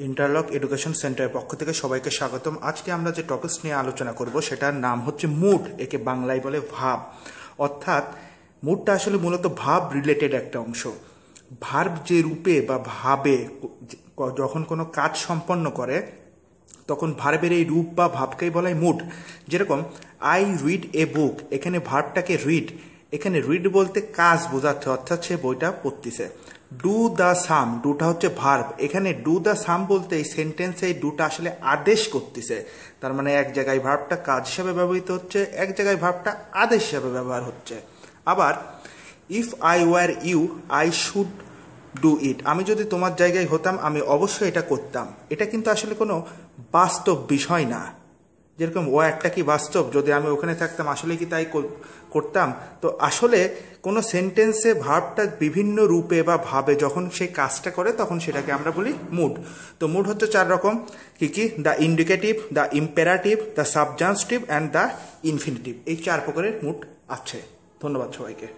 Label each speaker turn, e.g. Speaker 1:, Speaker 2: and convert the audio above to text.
Speaker 1: Interlock education সেন্টারের পক্ষ থেকে সবাইকে স্বাগতম। আজকে আমরা যে টপিকস নিয়ে আলোচনা করব সেটার নাম হচ্ছে মুড, একে বাংলায় বলে ভাব। অর্থাৎ মুডটা আসলে মূলত ভাব রিলেটেড একটা অংশ। ভার্ব যে রূপে বা ভাবে যখন কোনো কাজ সম্পন্ন করে তখন ভার্বের এই রূপ বা ভাবকেই বলা হয় মুড। যেরকম আই রিড এ বুক, এখানে ভার্বটাকে রিড, এখানে রিড বলতে কাজ বোঝাচ্ছে, অর্থাৎ সে বইটা পড়তেছে। ডু দ্য সাম, ডুটা হচ্ছে ভার্ব, এখানে ডু দ্য সাম বলতে এই সেন্টেন্সে এই ডুটা আসলে আদেশ করতেছে। তার মানে এক জায়গায় ভার্বটা কাজ হিসাবে ব্যবহৃত হচ্ছে, এক জায়গায় ভার্বটা আদেশ হিসাবে ব্যবহার হচ্ছে। আবার if I were you I should do it, আমি যদি তোমার জায়গায় হতাম আমি অবশ্যই এটা করতাম। এটা কিন্তু আসলে কোনো বাস্তব বিষয় না। যেরকম ও একটা কি বাস্তব, যদি আমি ওখানে থাকতাম আসলে কি তাই করতাম? তো আসলে কোনো সেন্টেন্সে ভার্বটা বিভিন্ন রূপে বা ভাবে যখন সেই কাজটা করে তখন সেটাকে আমরা বলি মুড। তো মুড হচ্ছে 4 রকম। কি কি? The indicative, the imperative, the subjunctive and the infinitive. এই 4 প্রকারের মুড আছে। ধন্যবাদ সবাইকে।